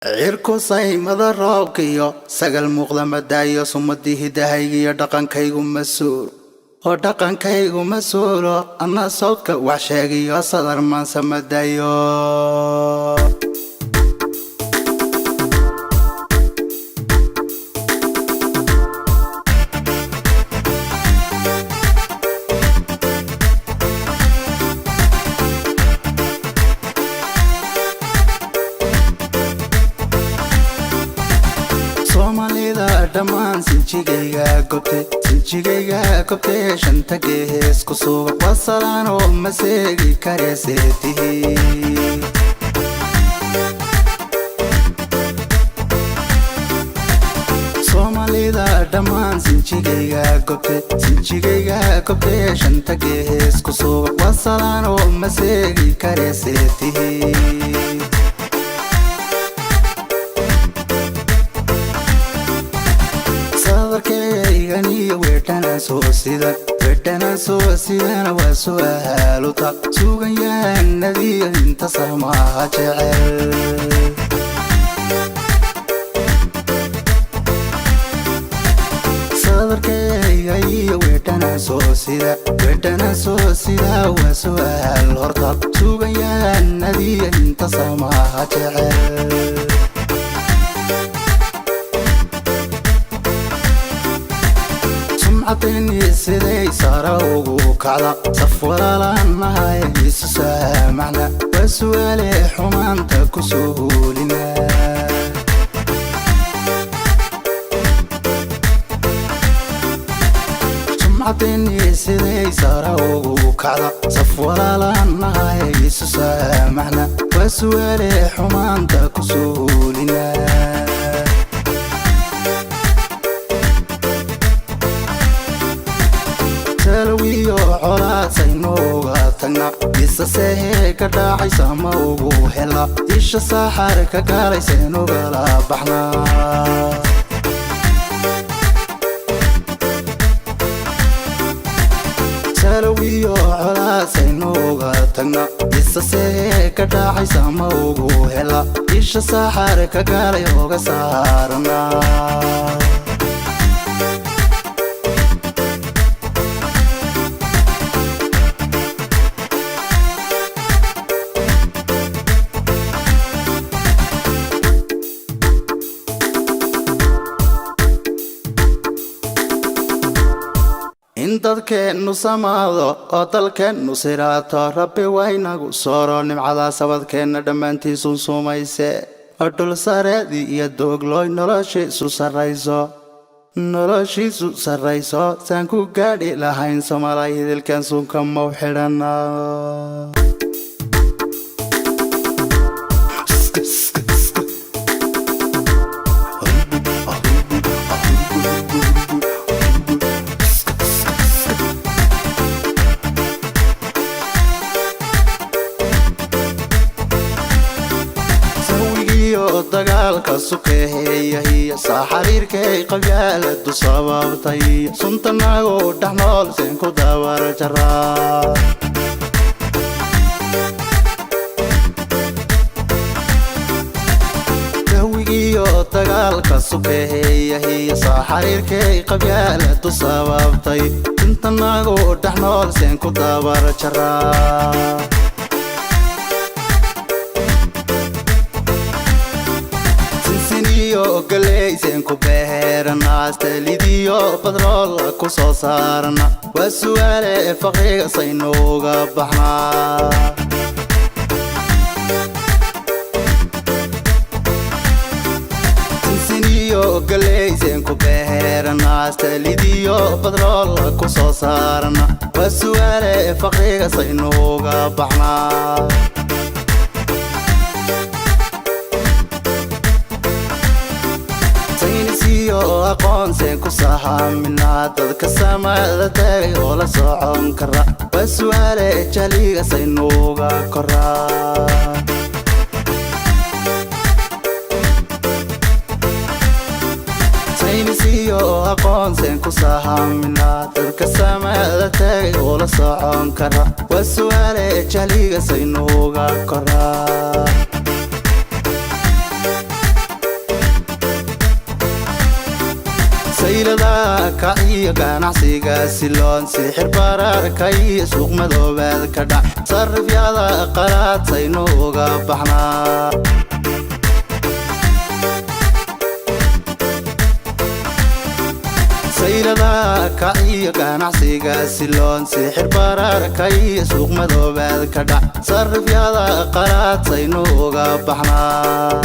cirku saymada roobkiyo sagal muuqda madaayo sumadii hidahaygiyo dhaqankaygu masuul oo dhaqankaygu masuulo anna sawdka wax sheegiyo sadar maansa madaayo dhamaan sinjigayga gobte shanta gees ku suuq wasalaan oo maseegi kareeseetihi Soomaalida dhamaan sinjigayga gobte shanta gees ku suuq wasalaan oo maseegi kareeseetihi weetana soo sidana waa su'aaluta sugan yahanadiyo inta samaha jecel sadarkayga iyo weetana soo sida waa su'aal horta sugan yahanadiyo inta samaha jecel عطيني سيدي سارة وقعدة صفورة لأنها يسو سامعنا وسؤالي حمانتك وسهولنا عطيني سيدي سارة وقعدة صفورة لأنها يسو سامعنا وسؤالي حمانتك وسهولنا سلويو علا سينوغا تنا إسا سيهي كداعي ساموغو هلا إيشا ساحر كقالي سينوغا لابحنا سلويو علا سينوغا تنا إسا سيهي كداعي ساموغو هلا إيشا ساحر كقالي هوغا سارنا dadkeenu samaado oo dalkeenu siraato rabbi waynagu sooro nimcada sabadkeena dhammaantiisu sumayse oo dhul sareedii iyo dooglooy noloshiisu sarrayso saan ku gaadhi lahayn Soomaaliya hidilkan suunka mau xidhana dagaalka sukeeya iyo xariirkay qabyaaladu sababtay suntanago dhaxnool seen ku daawar jaraa dawigiyo dagaalka sukeeya iyo xariirkay qabyaaladu sababtay suntanago dhaxnool seen ku daawar jaraa galaysen ku beerana astalidiyo badrool ku soo saarna waa su'aale faqiga saynooga baxna siniyo galaysen ku beerana astalidiyo badrool ku soo saarna waa su'aale faqiga saynooga baxna aqoonsi ku sahamina dadka samada tagay oo la socon kara waa su'aale jaliga saynooga kora saynisiyo aqoonsi ku sahamina dadka samada tagay oo la socon kara waa su'aale jaliga saynooga kora saylada kaciyo ganacsiga siloon sixir bararka iyo suuq madoobaad ka dhac sarifyada qalaadaynu uga baxnaa saylada kaciyo ganacsiga siloon sixir bararka iyo suuq madoobaad ka dhac sarifyada qalaadaynu uga baxnaa